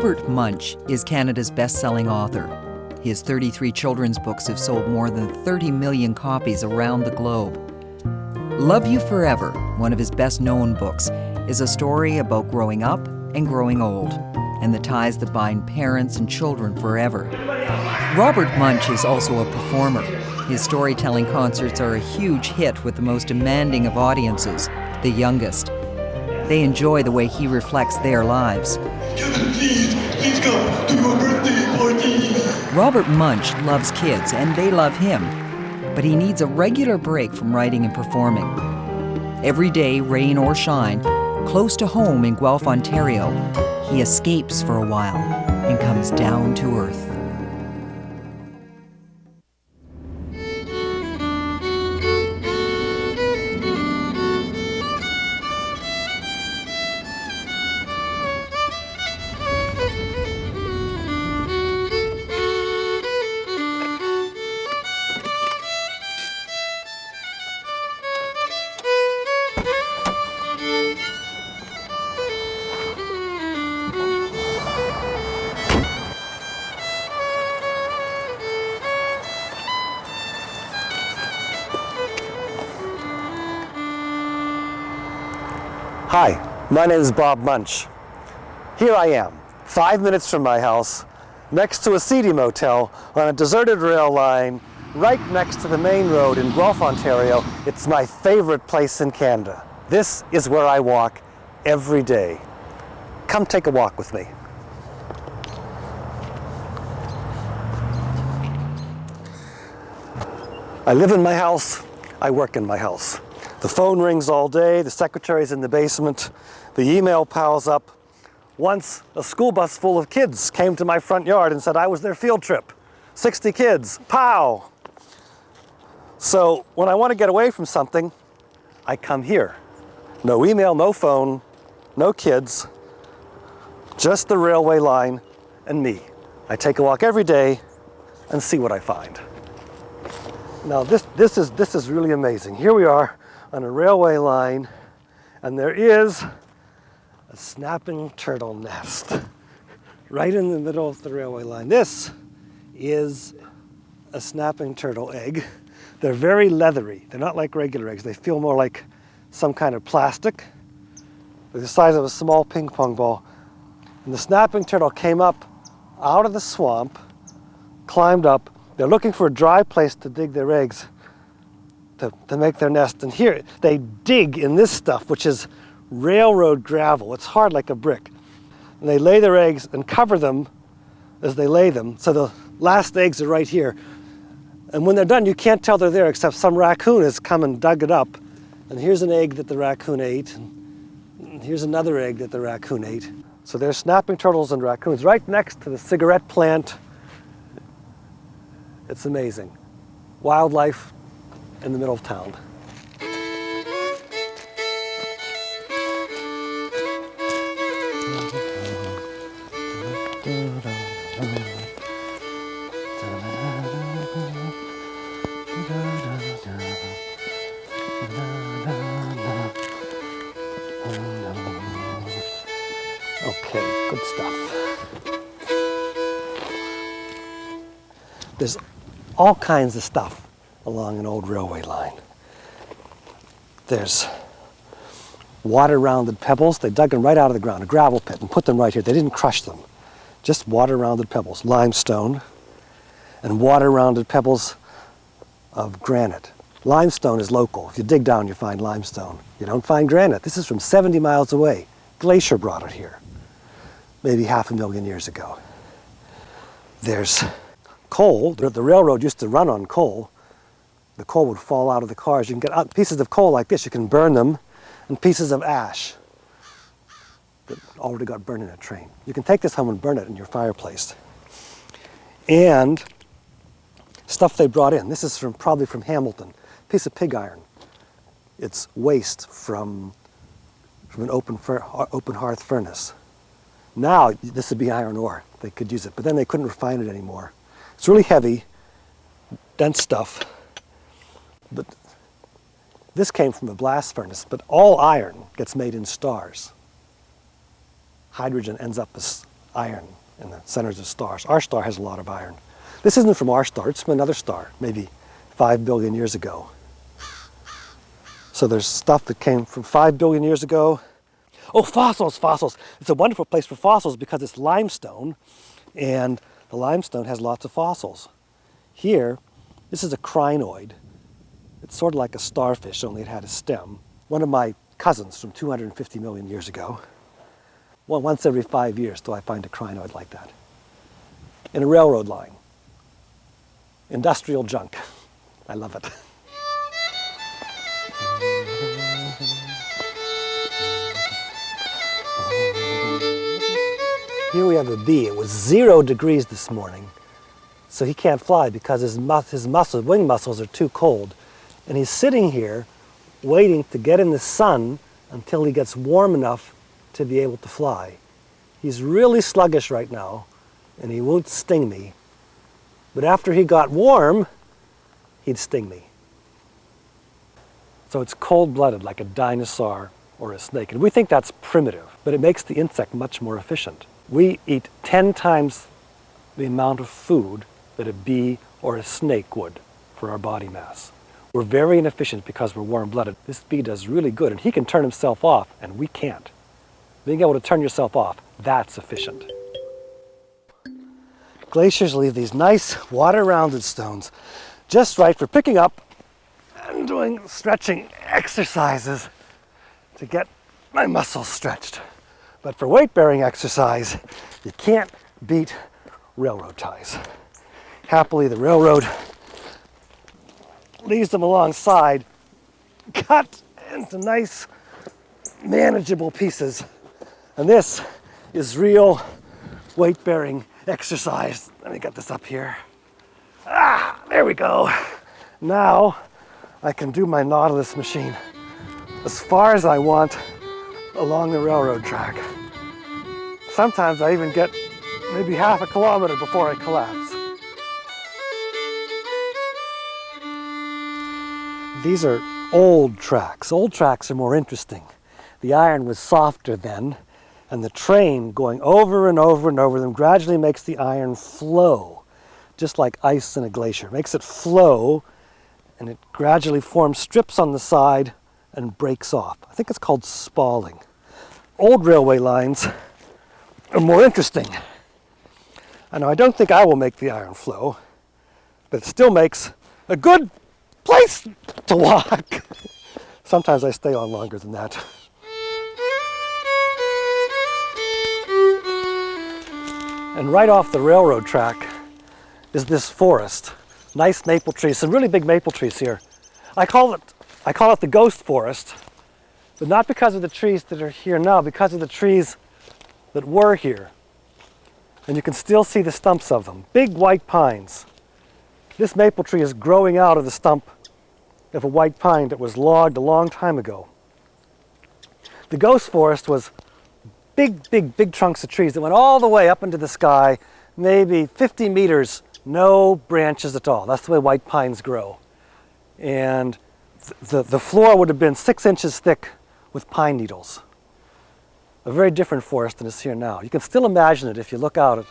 Robert Munsch is Canada's best-selling author. His 33 children's books have sold more than 30 million copies around the globe. Love You Forever, one of his best-known books, is a story about growing up and growing old, and the ties that bind parents and children forever. Robert Munsch is also a performer. His storytelling concerts are a huge hit with the most demanding of audiences, the youngest. They enjoy the way he reflects their lives. Kevin, please come to your birthday party. Robert Munsch loves kids, and they love him. But he needs a regular break from writing and performing. Every day, rain or shine, close to home in Guelph, Ontario, he escapes for a while and comes down to earth. Hi, my name is Bob Munsch. Here I am, 5 minutes from my house, next to a seedy motel on a deserted rail line, right next to the main road in Guelph, Ontario. It's my favorite place in Canada. This is where I walk every day. Come take a walk with me. I live in my house, I work in my house. The phone rings all day, the secretary's in the basement, the email piles up. Once, a school bus full of kids came to my front yard and said I was their field trip. 60 kids, pow! So when I want to get away from something, I come here. No email, no phone, no kids, just the railway line and me. I take a walk every day and see what I find. Now this is really amazing. Here we are on a railway line, and there is a snapping turtle nest right in the middle of the railway line. This is a snapping turtle egg. They're very leathery. They're not like regular eggs. They feel more like some kind of plastic. They're the size of a small ping pong ball. And the snapping turtle came up out of the swamp, climbed up. They're looking for a dry place to dig their eggs to make their nest. And here they dig in this stuff, which is railroad gravel. It's hard like a brick. And they lay their eggs and cover them as they lay them. So the last eggs are right here. And when they're done, you can't tell they're there except some raccoon has come and dug it up. And here's an egg that the raccoon ate. And here's another egg that the raccoon ate. So there's snapping turtles and raccoons right next to the cigarette plant. It's amazing. Wildlife in the middle of town. Okay, good stuff. There's all kinds of stuff along an old railway line. There's water-rounded pebbles. They dug them right out of the ground, a gravel pit, and put them right here. They didn't crush them, just water-rounded pebbles, limestone, and water-rounded pebbles of granite. Limestone is local. If you dig down, you find limestone. You don't find granite. This is from 70 miles away. Glacier brought it here, maybe 500,000 years ago. There's coal. The railroad used to run on coal. The coal would fall out of the cars. You can get pieces of coal like this. You can burn them, and pieces of ash that already got burned in a train. You can take this home and burn it in your fireplace. And stuff they brought in. This is probably from Hamilton. Piece of pig iron. It's waste from an open hearth furnace. Now this would be iron ore. They could use it, but then they couldn't refine it anymore. It's really heavy, dense stuff. But this came from a blast furnace, but all iron gets made in stars. Hydrogen ends up as iron in the centers of stars. Our star has a lot of iron. This isn't from our star, it's from another star, maybe 5 billion years ago. So there's stuff that came from 5 billion years ago. Oh, fossils, fossils. It's a wonderful place for fossils because it's limestone, and the limestone has lots of fossils. Here, this is a crinoid. It's sort of like a starfish, only it had a stem. One of my cousins from 250 million years ago. Well, once every 5 years do I find a crinoid like that. In a railroad line. Industrial junk. I love it. Here we have a bee. It was 0 degrees this morning, so he can't fly because his muscles, wing muscles are too cold. And he's sitting here waiting to get in the sun until he gets warm enough to be able to fly. He's really sluggish right now, and he won't sting me. But after he got warm, he'd sting me. So it's cold-blooded, like a dinosaur or a snake. And we think that's primitive, but it makes the insect much more efficient. We eat 10 times the amount of food that a bee or a snake would for our body mass. We're very inefficient because we're warm-blooded. This bee does really good, and he can turn himself off, and we can't. Being able to turn yourself off, that's efficient. Glaciers leave these nice water-rounded stones just right for picking up and doing stretching exercises to get my muscles stretched. But for weight-bearing exercise, you can't beat railroad ties. Happily, the railroad leaves them alongside, cut into nice, manageable pieces. And this is real weight-bearing exercise. Let me get this up here. Ah, there we go. Now I can do my Nautilus machine as far as I want along the railroad track. Sometimes I even get maybe half a kilometer before I collapse. These are old tracks. Old tracks are more interesting. The iron was softer then, and the train going over and over and over them gradually makes the iron flow, just like ice in a glacier. It makes it flow, and it gradually forms strips on the side and breaks off. I think it's called spalling. Old railway lines are more interesting. I know I don't think I will make the iron flow, but it still makes a good place to walk. Sometimes I stay on longer than that. And right off the railroad track is this forest. Nice maple trees, some really big maple trees here. I call it the ghost forest, but not because of the trees that are here now, because of the trees that were here. And you can still see the stumps of them, big white pines. This maple tree is growing out of the stump of a white pine that was logged a long time ago. The ghost forest was big trunks of trees that went all the way up into the sky, maybe 50 meters, no branches at all. That's the way white pines grow. And the floor would have been 6 inches thick with pine needles. A very different forest than is here now. You can still imagine it if you look out at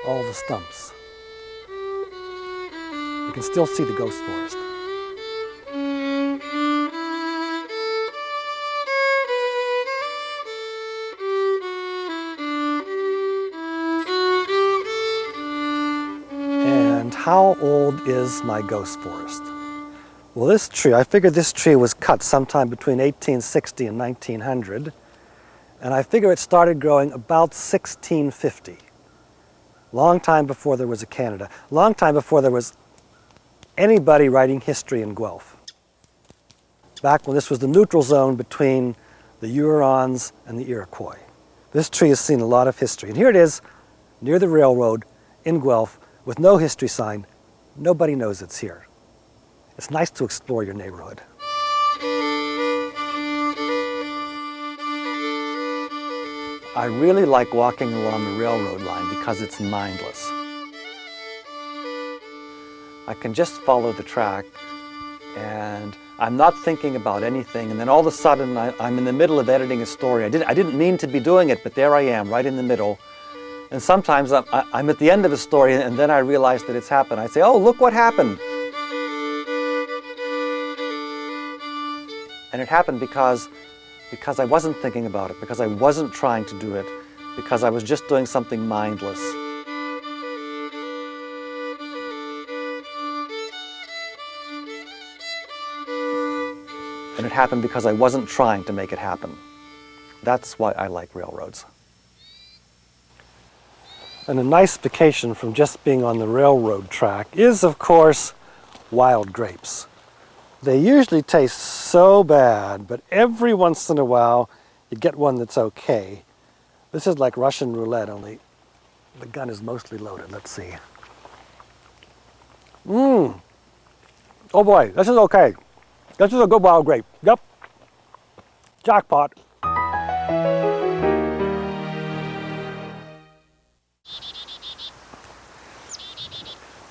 all the stumps. You can still see the ghost forest. And how old is my ghost forest? Well, this tree, I figured this tree was cut sometime between 1860 and 1900. And I figure it started growing about 1650. Long time before there was a Canada. Long time before there was anybody writing history in Guelph. Back when this was the neutral zone between the Hurons and the Iroquois. This tree has seen a lot of history. And here it is, near the railroad in Guelph, with no history sign. Nobody knows it's here. It's nice to explore your neighborhood. I really like walking along the railroad line because it's mindless. I can just follow the track and I'm not thinking about anything, and then all of a sudden I'm in the middle of editing a story. I didn't mean to be doing it, but there I am, right in the middle. And sometimes I'm at the end of a story, and then I realize that it's happened. I say, oh, look what happened. And it happened because I wasn't thinking about it, because I wasn't trying to do it, because I was just doing something mindless. And it happened because I wasn't trying to make it happen. That's why I like railroads. And a nice vacation from just being on the railroad track is, of course, wild grapes. They usually taste so bad, but every once in a while you get one that's okay. This is like Russian roulette, only the gun is mostly loaded. Let's see. Oh boy, this is okay. This is a good wild grape. Yep. Jackpot.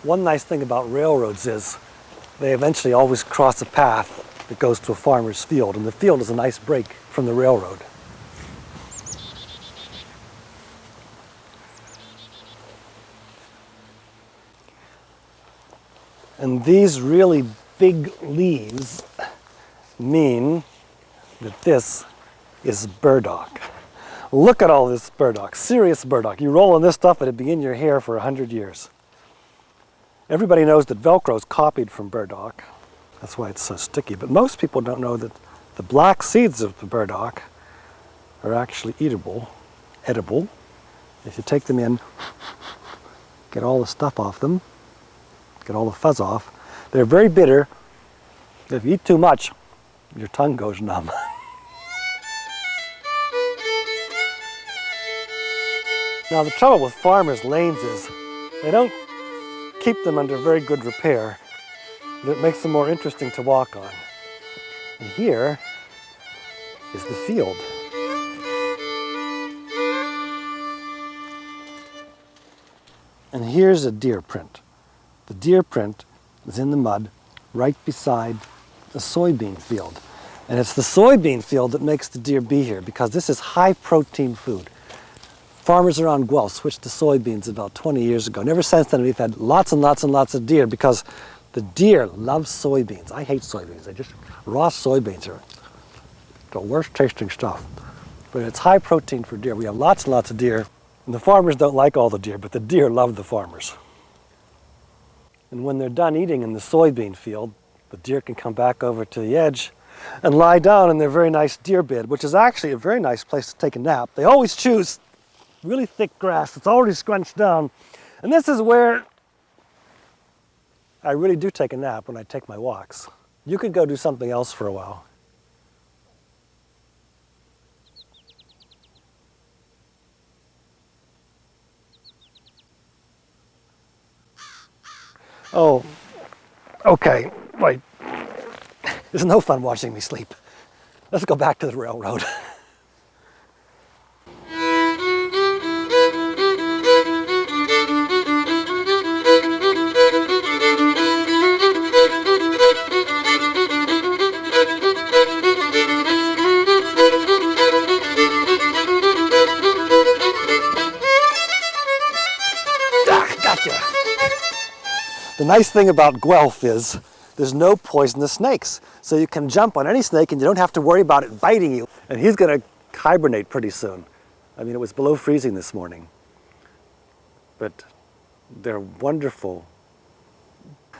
One nice thing about railroads is they eventually always cross a path that goes to a farmer's field, and the field is a nice break from the railroad. And these really big leaves mean that this is burdock. Look at all this burdock, serious burdock. You roll in this stuff and it'd be in your hair for 100 years. Everybody knows that Velcro is copied from burdock. That's why it's so sticky. But most people don't know that the black seeds of the burdock are actually edible. If you take them in, get all the stuff off them, get all the fuzz off. They're very bitter. If you eat too much, your tongue goes numb. Now the trouble with farmers' lanes is they don't keep them under very good repair. That makes them more interesting to walk on. And here is the field. And here's a deer print. The deer print is in the mud right beside a soybean field. And it's the soybean field that makes the deer be here, because this is high protein food. Farmers around Guelph switched to soybeans about 20 years ago. And ever since then we've had lots and lots and lots of deer, because the deer love soybeans. I hate soybeans. Raw soybeans are the worst tasting stuff. But it's high protein for deer. We have lots and lots of deer. And the farmers don't like all the deer, but the deer love the farmers. And when they're done eating in the soybean field, the deer can come back over to the edge and lie down in their very nice deer bed, which is actually a very nice place to take a nap. They always choose really thick grass that's already scrunched down. And this is where I really do take a nap, when I take my walks. You could go do something else for a while. Oh, okay, wait. There's no fun watching me sleep. Let's go back to the railroad. The nice thing about Guelph is there's no poisonous snakes. So you can jump on any snake and you don't have to worry about it biting you. And he's going to hibernate pretty soon. I mean, it was below freezing this morning. But they're wonderful.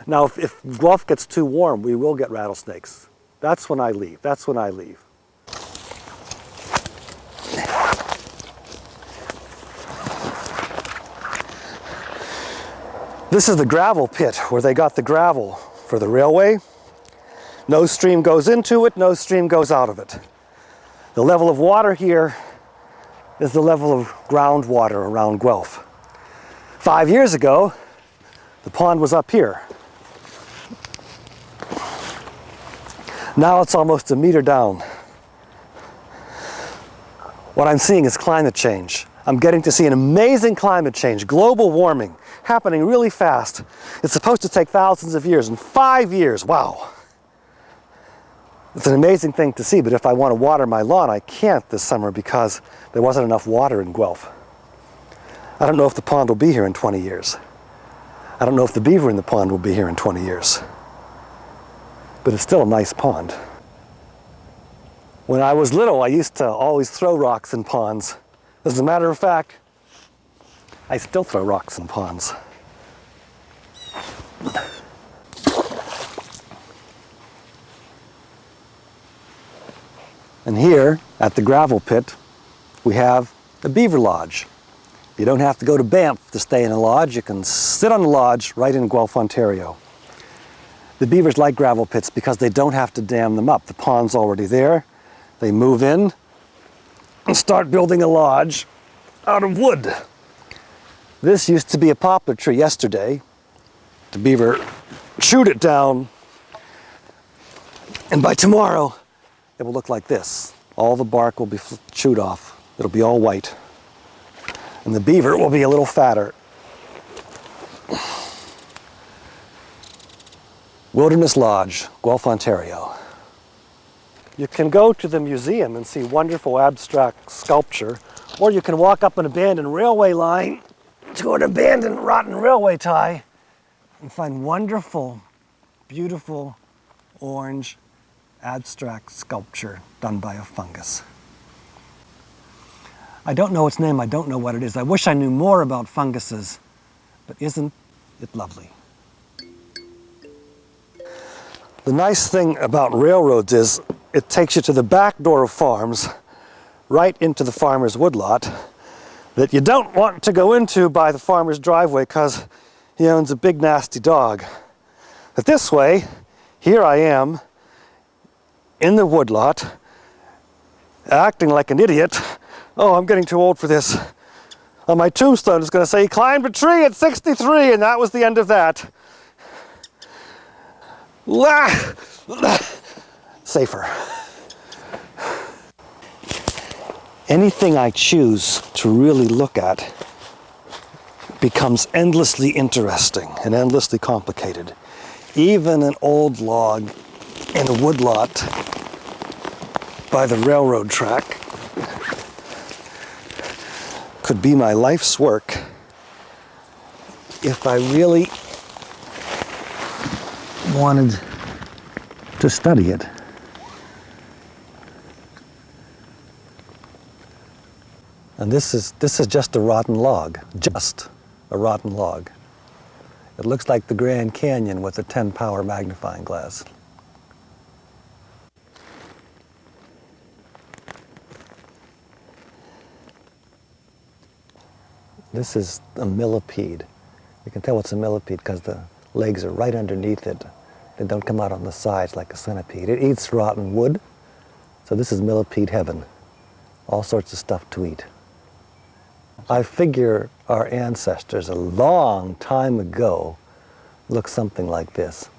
Now, if Guelph gets too warm, we will get rattlesnakes. That's when I leave. That's when I leave. This is the gravel pit where they got the gravel for the railway. No stream goes into it, no stream goes out of it. The level of water here is the level of groundwater around Guelph. 5 years ago, the pond was up here. Now it's almost a meter down. What I'm seeing is climate change. I'm getting to see an amazing climate change, global warming, happening really fast. It's supposed to take thousands of years. In 5 years, wow. It's an amazing thing to see, but if I want to water my lawn, I can't this summer because there wasn't enough water in Guelph. I don't know if the pond will be here in 20 years. I don't know if the beaver in the pond will be here in 20 years. But it's still a nice pond. When I was little, I used to always throw rocks in ponds. As a matter of fact, I still throw rocks in ponds. And here, at the gravel pit, we have a beaver lodge. You don't have to go to Banff to stay in a lodge. You can sit on the lodge right in Guelph, Ontario. The beavers like gravel pits because they don't have to dam them up. The pond's already there. They move in and start building a lodge out of wood. This used to be a poplar tree yesterday. The beaver chewed it down, and by tomorrow it will look like this. All the bark will be chewed off. It'll be all white. And the beaver will be a little fatter. Wilderness Lodge, Guelph, Ontario. You can go to the museum and see wonderful abstract sculpture, or you can walk up an abandoned railway line to an abandoned rotten railway tie and find wonderful, beautiful orange abstract sculpture done by a fungus. I don't know its name, I don't know what it is. I wish I knew more about funguses, but isn't it lovely? The nice thing about railroads is it takes you to the back door of farms, right into the farmer's woodlot, that you don't want to go into by the farmer's driveway because he owns a big nasty dog. But this way, here I am in the woodlot, acting like an idiot. Oh, I'm getting too old for this. On my tombstone, it's going to say he climbed a tree at 63, and that was the end of that. Safer. Anything I choose to really look at becomes endlessly interesting and endlessly complicated. Even an old log in a woodlot by the railroad track could be my life's work if I really wanted to study it. And this is just a rotten log, just a rotten log. It looks like the Grand Canyon with a 10-power magnifying glass. This is a millipede. You can tell it's a millipede because the legs are right underneath it. They don't come out on the sides like a centipede. It eats rotten wood, so this is millipede heaven. All sorts of stuff to eat. I figure our ancestors a long time ago looked something like this.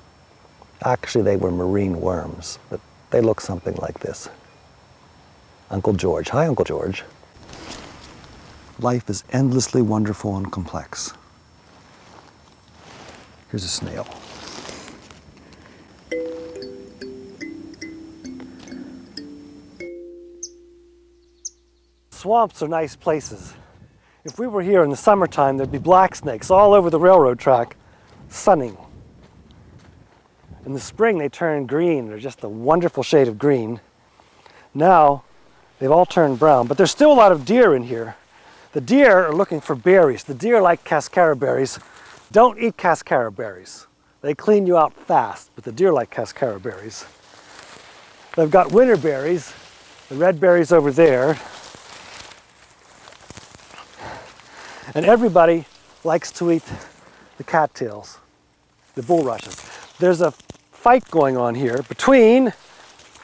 Actually, they were marine worms, but they look something like this. Uncle George. Hi, Uncle George. Life is endlessly wonderful and complex. Here's a snail. Swamps are nice places. If we were here in the summertime, there'd be black snakes all over the railroad track, sunning. In the spring, they turn green. They're just a wonderful shade of green. Now, they've all turned brown, but there's still a lot of deer in here. The deer are looking for berries. The deer like cascara berries. Don't eat cascara berries. They clean you out fast, but the deer like cascara berries. They've got winter berries, the red berries over there. And everybody likes to eat the cattails, the bulrushes. There's a fight going on here between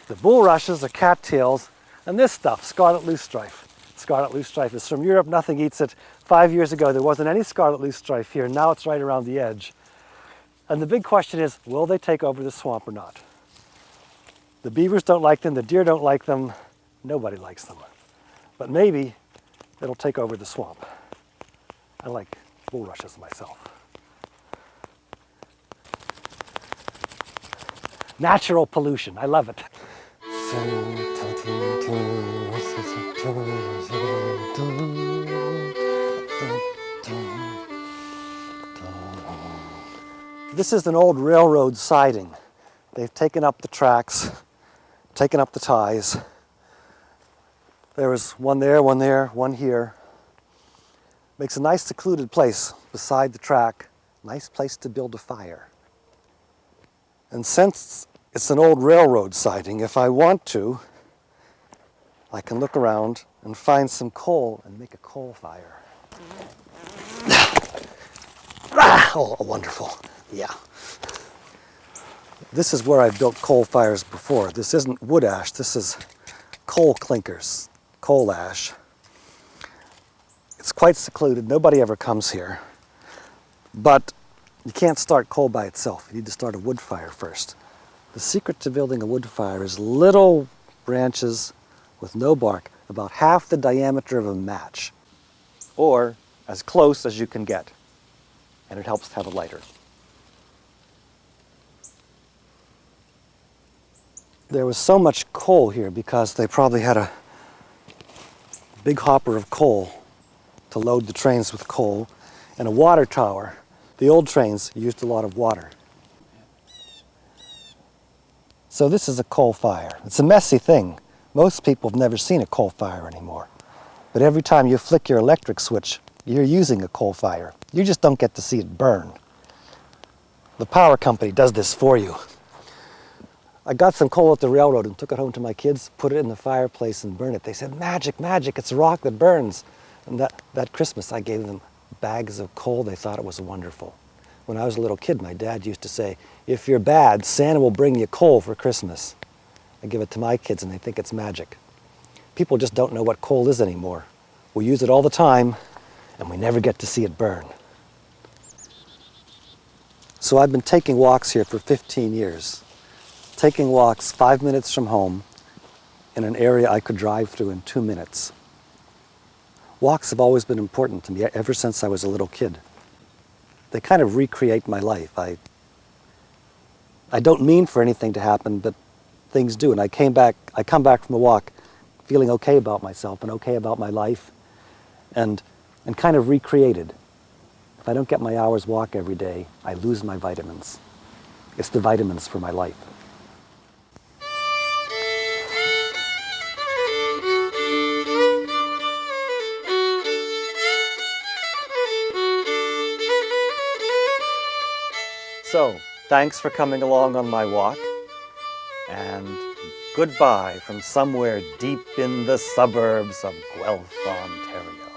the bulrushes, the cattails, and this stuff, scarlet loosestrife. Scarlet loosestrife is from Europe, nothing eats it. 5 years ago, there wasn't any scarlet loosestrife here. Now it's right around the edge. And the big question is, will they take over the swamp or not? The beavers don't like them, the deer don't like them, nobody likes them. But maybe it'll take over the swamp. I like bulrushes myself. Natural pollution, I love it. This is an old railroad siding. They've taken up the tracks, taken up the ties. There was one there, one here. Makes a nice secluded place beside the track. Nice place to build a fire. And since it's an old railroad siding, if I want to, I can look around and find some coal and make a coal fire. Oh, wonderful. Yeah. This is where I've built coal fires before. This isn't wood ash, this is coal clinkers, coal ash. It's quite secluded, nobody ever comes here. But you can't start coal by itself, you need to start a wood fire first. The secret to building a wood fire is little branches with no bark, about half the diameter of a match, or as close as you can get. And it helps to have a lighter. There was so much coal here because they probably had a big hopper of coal to load the trains with coal and a water tower. The old trains used a lot of water. So this is a coal fire. It's a messy thing. Most people have never seen a coal fire anymore. But every time you flick your electric switch, you're using a coal fire. You just don't get to see it burn. The power company does this for you. I got some coal at the railroad and took it home to my kids, put it in the fireplace and burned it. They said, magic, magic, it's a rock that burns. And that Christmas I gave them bags of coal. They thought it was wonderful. When I was a little kid, my dad used to say, if you're bad, Santa will bring you coal for Christmas. I give it to my kids and they think it's magic. People just don't know what coal is anymore. We use it all the time and we never get to see it burn. So I've been taking walks here for 15 years. Taking walks 5 minutes from home in an area I could drive through in 2 minutes. Walks have always been important to me ever since I was a little kid. They kind of recreate my life. I don't mean for anything to happen, but things do. And I come back from a walk feeling okay about myself and okay about my life and kind of recreated. If I don't get my hour's walk every day, I lose my vitamins. It's the vitamins for my life. So, thanks for coming along on my walk, and goodbye from somewhere deep in the suburbs of Guelph, Ontario.